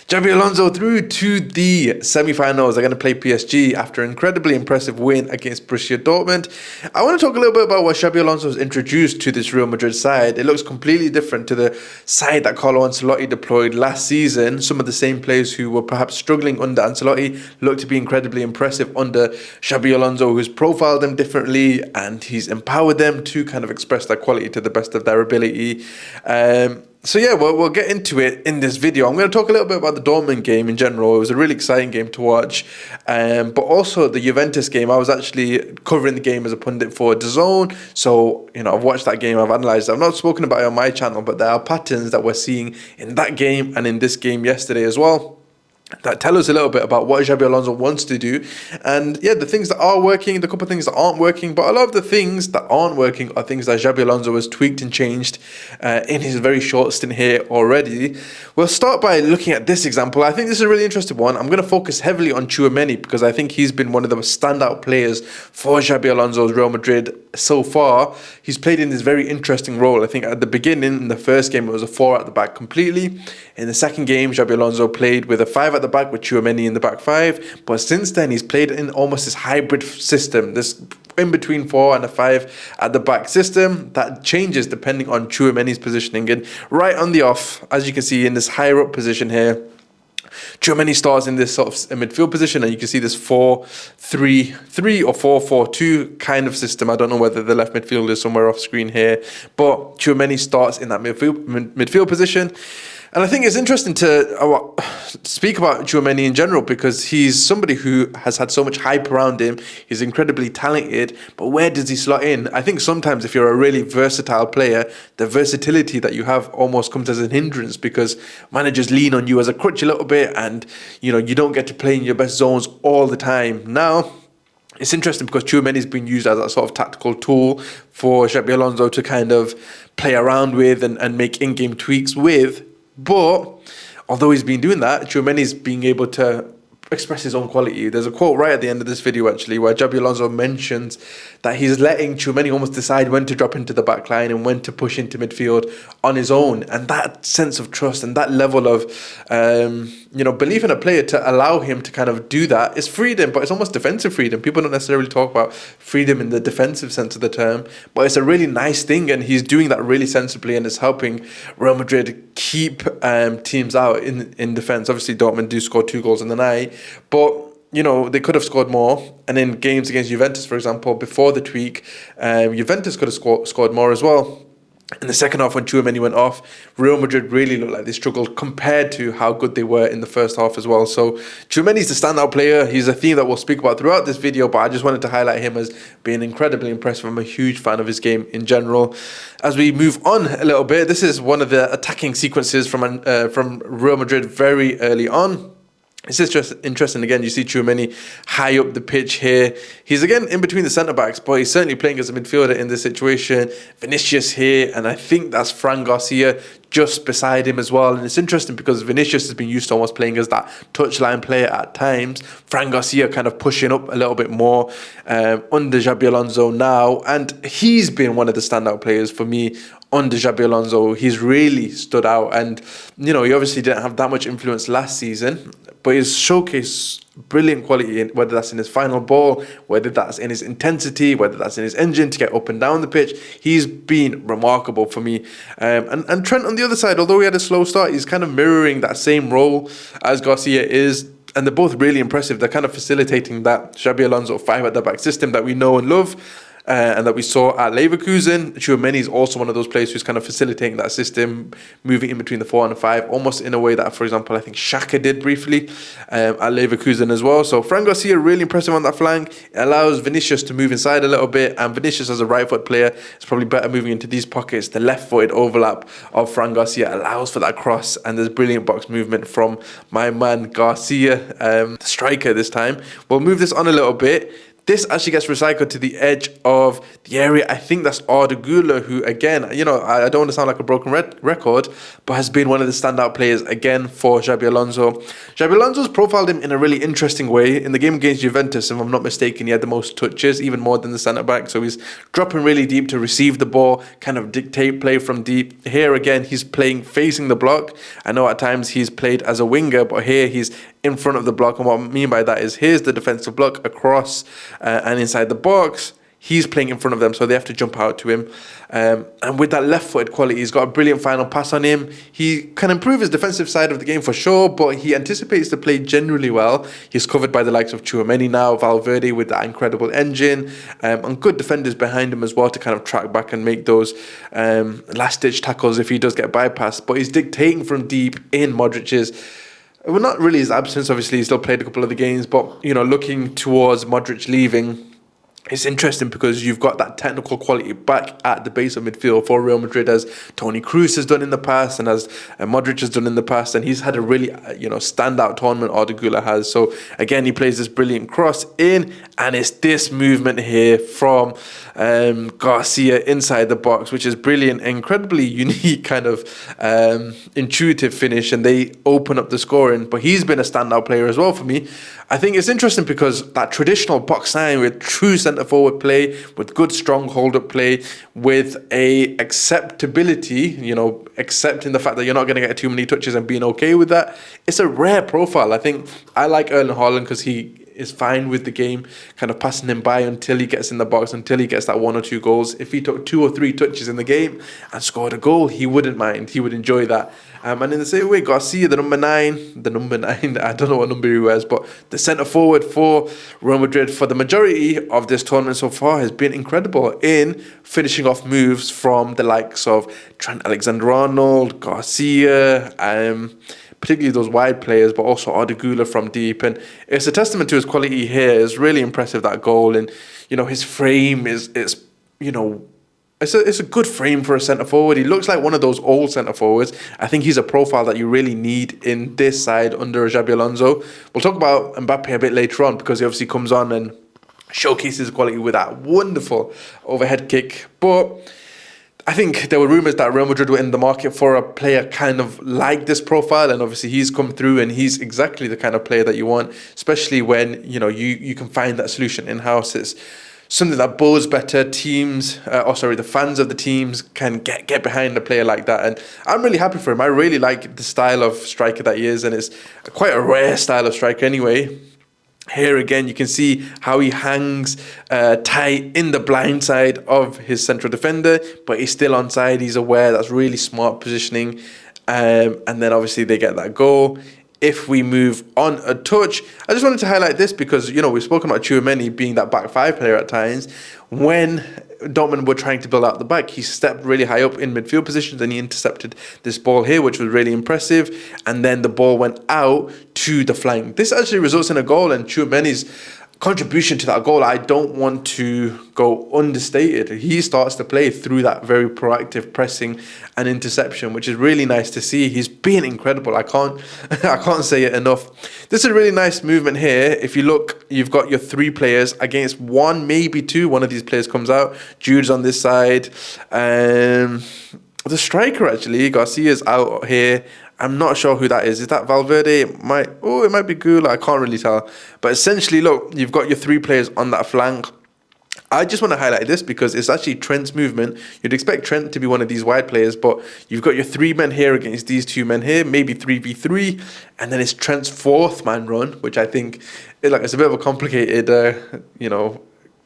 Xabi Alonso through to the semi-finals. They're going to play PSG after an incredibly impressive win against Borrusia Dortmund. I want to talk a little bit about what Xabi Alonso has introduced to this Real Madrid side. It looks completely different to the side that Carlo Ancelotti deployed last season. Some of the same players who were perhaps struggling under Ancelotti look to be incredibly impressive under Xabi Alonso, who's profiled them differently and he's empowered them to kind of express their quality to the best of their ability. So yeah, we'll get into it in this video. I'm going to talk a little bit about the Dortmund game in general. It was a really exciting game to watch. But also the Juventus game. I was actually covering the game as a pundit for DAZN. So, I've watched that game, I've analysed it. I've not spoken about it on my channel, but there are patterns that we're seeing in that game and in this game yesterday as well that tell us a little bit about what Xabi Alonso wants to do. And yeah, the things that are working, the couple of things that aren't working, but a lot of the things that aren't working are things that Xabi Alonso has tweaked and changed in his very short stint here already. We'll start by looking at this example. I think this is a really interesting one. I'm going to focus heavily on Choumeni because I think he's been one of the standout players for Xabi Alonso's Real Madrid so far. He's played in this very interesting role. I think at the beginning, in the first game, it was a 4 at the back completely. In the second game, Xabi Alonso played with a 5 at the back with Choumeni in the back 5. But since then, he's played in almost this hybrid system, this in between 4 and a 5 at the back system that changes depending on Choumeni's positioning. And right on the off, as you can see in this higher up position here, Choumeni starts in this sort of midfield position, and you can see this 4-3-3 or 4-4-2 kind of system. I don't know whether the left midfield is somewhere off screen here, but Choumeni starts in that midfield position. And I think it's interesting to speak about Choumeni in general because he's somebody who has had so much hype around him. He's incredibly talented, but where does he slot in? I think sometimes if you're a really versatile player, the versatility that you have almost comes as an hindrance because managers lean on you as a crutch a little bit and, you don't get to play in your best zones all the time. Now, it's interesting because Choumeni's been used as a sort of tactical tool for Xabi Alonso to kind of play around with and make in-game tweaks with. But although he's been doing that, Choumeni's being able to express his own quality. There's a quote right at the end of this video actually where Xabi Alonso mentions that he's letting Choumeni almost decide when to drop into the back line and when to push into midfield on his own. And that sense of trust and that level of belief in a player to allow him to kind of do that is freedom, but it's almost defensive freedom. People don't necessarily talk about freedom in the defensive sense of the term, but it's a really nice thing, and he's doing that really sensibly, and it's helping Real Madrid keep teams out in defense. Obviously, Dortmund do score 2 goals in the night, but they could have scored more. And in games against Juventus, for example, before the tweak, Juventus could have scored more as well. In the second half, when Choumeni went off, Real Madrid really looked like they struggled compared to how good they were in the first half as well. So Choumeni's the standout player. He's a theme that we'll speak about throughout this video, but I just wanted to highlight him as being incredibly impressive. I'm a huge fan of his game in general. As we move on a little bit, this is one of the attacking sequences from Real Madrid very early on. It's just interesting, again, you see Choumeni high up the pitch here. He's, again, in between the centre-backs, but he's certainly playing as a midfielder in this situation. Vinicius here, and I think that's Fran Garcia just beside him as well. And it's interesting because Vinicius has been used to almost playing as that touchline player at times. Fran Garcia kind of pushing up a little bit more under Xabi Alonso now. And he's been one of the standout players for me under Xabi Alonso. He's really stood out. And, he obviously didn't have that much influence last season, but he's showcased brilliant quality, whether that's in his final ball, whether that's in his intensity, whether that's in his engine to get up and down the pitch. He's been remarkable for me. And Trent on the other side, although he had a slow start, he's kind of mirroring that same role as Garcia is. And they're both really impressive. They're kind of facilitating that Xabi Alonso 5 at the back system that we know and love. And that we saw at Leverkusen. Choumeni is also one of those players who's kind of facilitating that system, moving in between the 4 and the 5, almost in a way that, for example, I think Xhaka did briefly at Leverkusen as well. So Fran Garcia really impressive on that flank. It allows Vinicius to move inside a little bit, and Vinicius as a right foot player is probably better moving into these pockets. The left footed overlap of Fran Garcia allows for that cross, and there's brilliant box movement from my man Garcia, the striker this time. We'll move this on a little bit. This actually gets recycled to the edge of the area. I think that's Arda, who, again, I don't want to sound like a broken record, but has been one of the standout players again for Xabi Alonso. Xabi Alonso's profiled him in a really interesting way. In the game against Juventus, if I'm not mistaken, he had the most touches, even more than the centre-back. So he's dropping really deep to receive the ball, kind of dictate play from deep. Here, again, he's playing facing the block. I know at times he's played as a winger, but here he's in front of the block. And what I mean by that is here's the defensive block across and inside the box. He's playing in front of them, so they have to jump out to him. And with that left-footed quality, he's got a brilliant final pass on him. He can improve his defensive side of the game for sure, but he anticipates the play generally well. He's covered by the likes of Choumeni now, Valverde with that incredible engine, and good defenders behind him as well to kind of track back and make those last-ditch tackles if he does get bypassed. But he's dictating from deep in Modric's. Well, not really his absence, obviously. He still played a couple of the games, but, looking towards Modric leaving, it's interesting because you've got that technical quality back at the base of midfield for Real Madrid, as Toni Kroos has done in the past and as Modric has done in the past, and he's had a really standout tournament. Arda has. So again, he plays this brilliant cross in, and it's this movement here from Garcia inside the box, which is brilliant, incredibly unique, kind of intuitive finish, and they open up the scoring. But he's been a standout player as well for me. I think it's interesting because that traditional box nine with true centre forward play, with good strong hold up play, with a acceptability, accepting the fact that you're not going to get too many touches and being okay with that. It's a rare profile. I think I like Erling Haaland because he is fine with the game, kind of passing him by until he gets in the box, until he gets that 1 or 2 goals. If he took 2 or 3 touches in the game and scored a goal, he wouldn't mind. He would enjoy that. And in the same way, Garcia, the number nine, I don't know what number he wears, but the centre forward for Real Madrid for the majority of this tournament so far has been incredible in finishing off moves from the likes of Trent Alexander-Arnold, Garcia, particularly those wide players, but also Arda from deep. And it's a testament to his quality here. It's really impressive, that goal. And, his frame it's a good frame for a centre forward. He looks like one of those old centre forwards. I think he's a profile that you really need in this side under Xabi Alonso. We'll talk about Mbappe a bit later on because he obviously comes on and showcases his quality with that wonderful overhead kick. But I think there were rumours that Real Madrid were in the market for a player kind of like this profile, and obviously he's come through and he's exactly the kind of player that you want, especially when you can find that solution in-house. It's something that bodes better. The fans of the teams can get behind a player like that, and I'm really happy for him. I really like the style of striker that he is, and it's quite a rare style of striker anyway. Here again, you can see how he hangs tight in the blind side of his central defender, but he's still onside. He's aware. That's really smart positioning. And then obviously they get that goal. If we move on a touch, I just wanted to highlight this because, we've spoken about Choumeni being that back five player at times. When Dortmund were trying to build out the back, he stepped really high up in midfield positions and he intercepted this ball here, which was really impressive. And then the ball went out to the flank. This actually results in a goal, and Choumeni's contribution to that goal, I don't want to go understated. He starts to play through that very proactive pressing and interception, which is really nice to see. He's been incredible. I can't say it enough. This is a really nice movement here. If you look, you've got your 3 players against 1, maybe 2. One of these players comes out. Jude's on this side. The striker, actually, Garcia's out here. I'm not sure who that is. Is that Valverde? It might be Gula. I can't really tell. But essentially, look, you've got your 3 players on that flank. I just want to highlight this because it's actually Trent's movement. You'd expect Trent to be one of these wide players, but you've got your 3 men here against these 2 men here, maybe 3v3, and then it's Trent's 4th man run, which I think it's a bit of a complicated,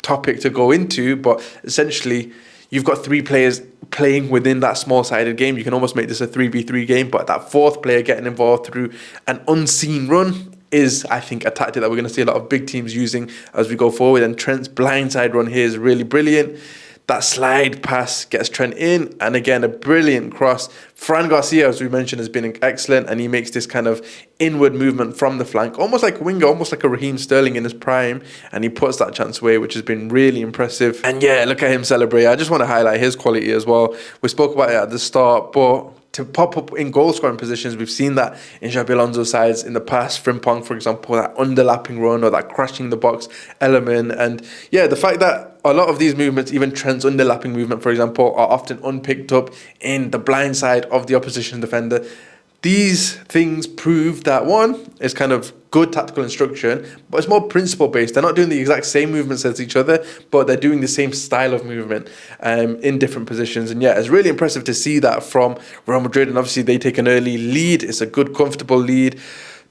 topic to go into, but essentially you've got 3 players playing within that small-sided game. You can almost make this a 3v3 game, but that 4th player getting involved through an unseen run is, I think, a tactic that we're going to see a lot of big teams using as we go forward. And Trent's blindside run here is really brilliant. That slide pass gets Trent in, and again, a brilliant cross. Fran Garcia, as we mentioned, has been excellent, and he makes this kind of inward movement from the flank, almost like a winger, almost like a Raheem Sterling in his prime, and he puts that chance away, which has been really impressive. And yeah, look at him celebrate. I just want to highlight his quality as well. We spoke about it at the start, but to pop up in goal scoring positions. We've seen that in Xabi Alonso sides in the past. Frimpong, for example, that underlapping run or that crashing the box element. And yeah, the fact that a lot of these movements, even Trent's underlapping movement, for example, are often unpicked up in the blind side of the opposition defender. These things prove that, one, it's kind of good tactical instruction, but it's more principle based. They're not doing the exact same movements as each other, but they're doing the same style of movement in different positions. And yeah, it's really impressive to see that from Real Madrid. And obviously they take an early lead. It's a good, comfortable lead.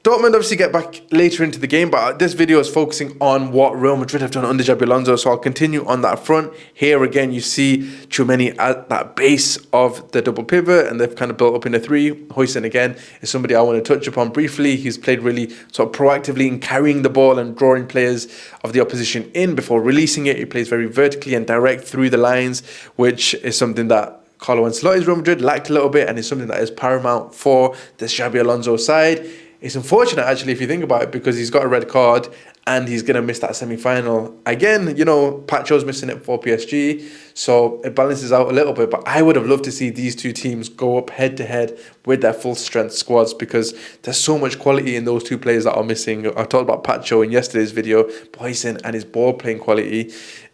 Dortmund obviously get back later into the game, but this video is focusing on what Real Madrid have done under Xabi Alonso, so I'll continue on that front. Here again, you see Choumeni at that base of the double pivot, and they've kind of built up in a three. Huijsen again is somebody I want to touch upon briefly. He's played really sort of proactively in carrying the ball and drawing players of the opposition in before releasing it. He plays very vertically and direct through the lines, which is something that Carlo Ancelotti's Real Madrid lacked a little bit, and is something that is paramount for the Xabi Alonso side. It's unfortunate, actually, if you think about it, because he's got a red card and he's going to miss that semi-final. Again, you know, Pacho's missing it for PSG, so it balances out a little bit. But I would have loved to see these two teams go up head-to-head with their full-strength squads, because there's so much quality in those two players that are missing. I talked about Pacho in yesterday's video. Huijsen and his ball-playing quality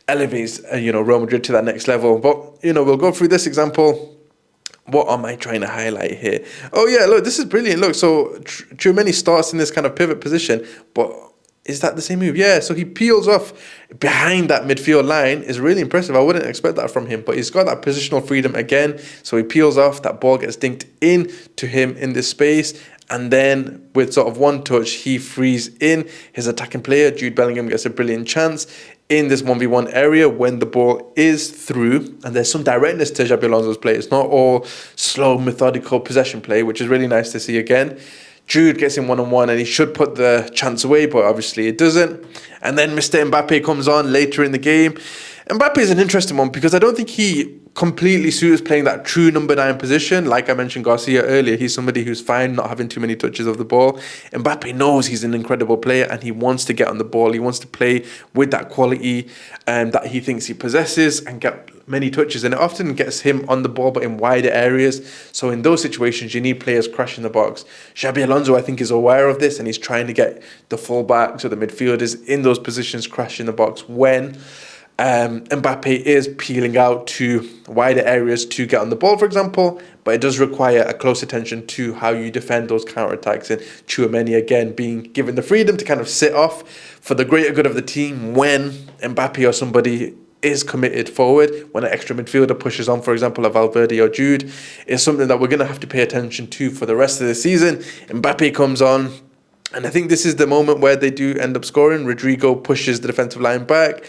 elevates, Real Madrid to that next level. But, we'll go through this example. What am I trying to highlight here? Oh, yeah, look, this is brilliant. Look, so Choumeni starts in this kind of pivot position, but is that the same move? Yeah, so he peels off behind that midfield line. Is really impressive. I wouldn't expect that from him, but he's got that positional freedom again. So he peels off, that ball gets dinked in to him in this space, and then with sort of one touch, he frees in his attacking player. Jude Bellingham gets a brilliant chance in this 1v1 area when the ball is through, and there's some directness to Xabi Alonso's play. It's not all slow, methodical possession play, which is really nice to see again. Jude gets in one-on-one, and he should put the chance away, but obviously it doesn't. And then Mr. Mbappe comes on later in the game. Mbappe is an interesting one because I don't think he completely suits playing that true number 9 position. Like I mentioned Garcia earlier, he's somebody who's fine not having too many touches of the ball. Mbappe knows he's an incredible player and he wants to get on the ball. He wants to play with that quality that he thinks he possesses and get many touches, and it often gets him on the ball but in wider areas. So in those situations you need players crashing the box. Xabi Alonso, I think, is aware of this, and he's trying to get the fullbacks or the midfielders in those positions crashing the box when Mbappe is peeling out to wider areas to get on the ball, for example. But it does require a close attention to how you defend those counterattacks, and Choumeni again being given the freedom to kind of sit off for the greater good of the team when Mbappe or somebody is committed forward. When an extra midfielder pushes on, for example, a Valverde or Jude, is something that we're going to have to pay attention to for the rest of the season. Mbappe comes on, and I think this is the moment where they do end up scoring. Rodrigo pushes the defensive line back.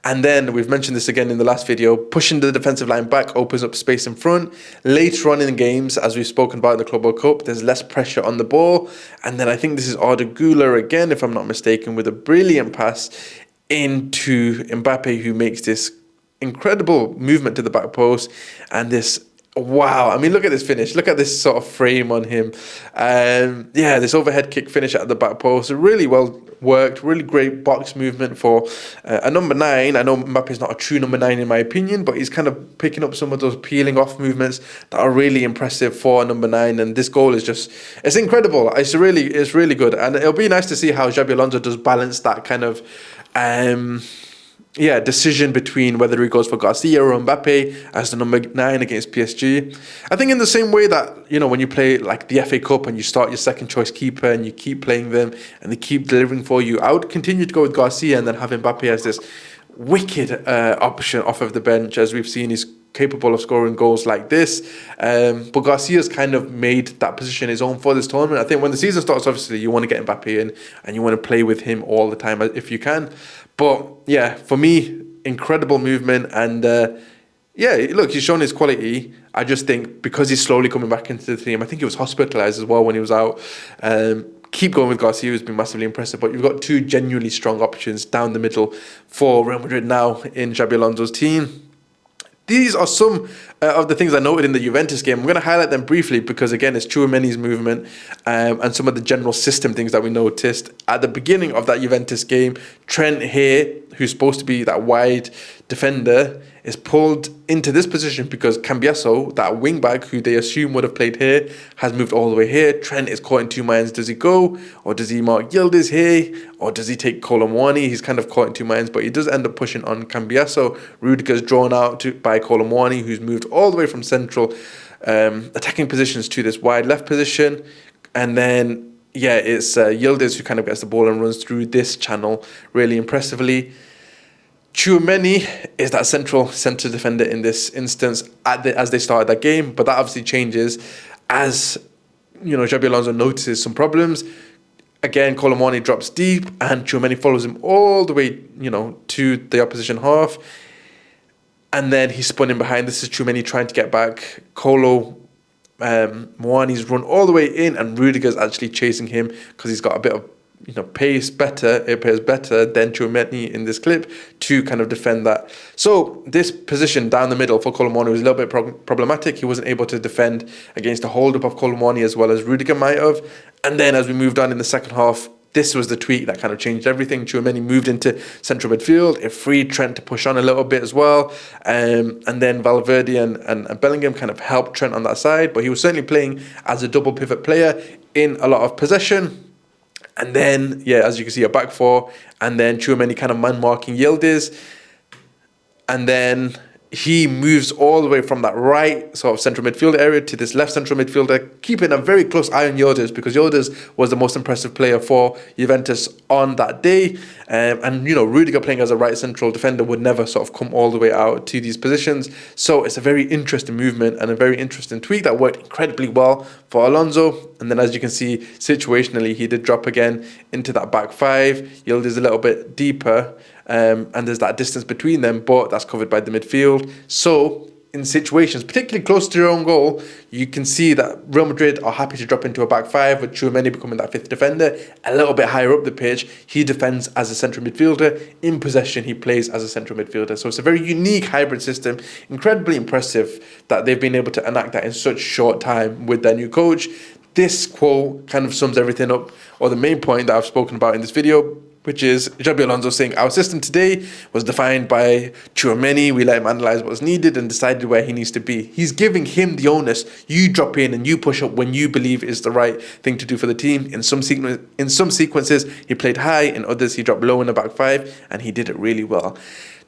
And then, we've mentioned this again in the last video, pushing the defensive line back opens up space in front. Later on in the games, as we've spoken about in the Club World Cup, there's less pressure on the ball. And then I think this is Arda Güler again, if I'm not mistaken, with a brilliant pass into Mbappe, who makes this incredible movement to the back post. And this, wow, I mean, look at this finish. Look at this sort of frame on him. This overhead kick finish at the back post. Really well worked, really great box movement for a number 9. I know Mbappe's not a true number 9 in my opinion, but he's kind of picking up some of those peeling off movements that are really impressive for a number 9. And this goal is just, it's incredible. It's really good. And it'll be nice to see how Xabi Alonso does balance that kind of decision between whether he goes for Garcia or Mbappe as the number 9 against PSG. I think in the same way that, when you play like the FA Cup and you start your second choice keeper and you keep playing them and they keep delivering for you, I would continue to go with Garcia and then have Mbappe as this wicked option off of the bench. As we've seen, he's capable of scoring goals like this. But Garcia's kind of made that position his own for this tournament. I think when the season starts, obviously, you want to get Mbappe in and you want to play with him all the time if you can. But yeah, for me, incredible movement. And look, he's shown his quality. I just think because he's slowly coming back into the team, I think he was hospitalised as well when he was out. Keep going with Garcia, who's been massively impressive. But you've got two genuinely strong options down the middle for Real Madrid now in Xabi Alonso's team. These are some of the things I noted in the Juventus game. I'm going to highlight them briefly because, again, it's Choumeni's movement and some of the general system things that we noticed. At the beginning of that Juventus game, Trent here, who's supposed to be that wide defender, is pulled into this position because Cambiaso, that wing back who they assume would have played here, has moved all the way here. Trent is caught in two minds. Does he go? Or does he mark Yildiz here? Or does he take Kolo Muani? He's kind of caught in two minds, but he does end up pushing on Cambiaso. Rudiger's drawn out by Kolo Muani, who's moved all the way from central attacking positions to this wide left position. And then, yeah, it's Yildiz who kind of gets the ball and runs through this channel really impressively. Choumeni is that centre defender in this instance as they started that game, but that obviously changes as Xabi Alonso notices some problems. Again, Kolo Muani drops deep, and Choumeni follows him all the way, to the opposition half, and then he's spun in behind. This is Choumeni trying to get back. Kolo Muani's run all the way in, and Rudiger's actually chasing him because he's got a bit of pace better. It appears better than Choumeni in this clip to kind of defend that. So this position down the middle for Kolo Muani was a little bit problematic. He wasn't able to defend against the hold-up of Kolo Muani as well as Rudiger might have. And then as we moved on in the second half, this was the tweak that kind of changed everything. Choumeni moved into central midfield. It freed Trent to push on a little bit as well. And then Valverde and Bellingham kind of helped Trent on that side. But he was certainly playing as a double pivot player in a lot of possession. And then, yeah, as you can see, a back four. And then Choumeni kind of man-marking Yildiz. And then he moves all the way from that right sort of central midfield area to this left central midfielder, keeping a very close eye on Yildiz because Yildiz was the most impressive player for Juventus on that day. And Rudiger playing as a right central defender would never sort of come all the way out to these positions. So it's a very interesting movement and a very interesting tweak that worked incredibly well for Alonso. And then as you can see, situationally, he did drop again into that back five. Yildiz a little bit deeper. And there's that distance between them, but that's covered by the midfield. So in situations, particularly close to your own goal, you can see that Real Madrid are happy to drop into a back five with Choumeni becoming that fifth defender. A little bit higher up the pitch, he defends as a central midfielder. In possession, he plays as a central midfielder. So it's a very unique hybrid system. Incredibly impressive that they've been able to enact that in such short time with their new coach. This quote kind of sums everything up, or the main point that I've spoken about in this video, which is Xabi Alonso saying, our system today was defined by Choumeni. We let him analyse what was needed and decided where he needs to be. He's giving him the onus. You drop in and you push up when you believe is the right thing to do for the team. In some sequences, he played high. In others, he dropped low in the back five, and he did it really well.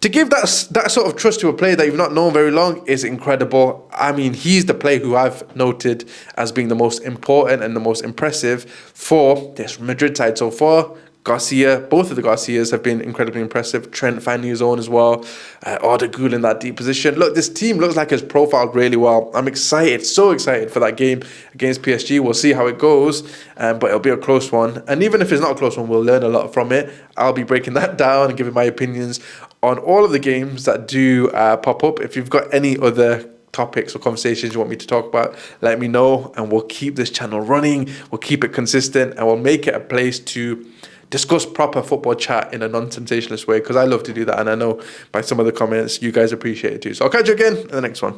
To give that sort of trust to a player that you've not known very long is incredible. I mean, he's the player who I've noted as being the most important and the most impressive for this Madrid side so far. Garcia, both of the Garcias have been incredibly impressive. Trent finding his own as well. Odegaard in that deep position. Look, this team looks like it's profiled really well. I'm excited, so excited for that game against PSG. We'll see how it goes, but it'll be a close one. And even if it's not a close one, we'll learn a lot from it. I'll be breaking that down and giving my opinions on all of the games that do pop up. If you've got any other topics or conversations you want me to talk about, let me know, and we'll keep this channel running. We'll keep it consistent, and we'll make it a place to discuss proper football chat in a non-sensationalist way, because I love to do that, and I know by some of the comments you guys appreciate it too. So I'll catch you again in the next one.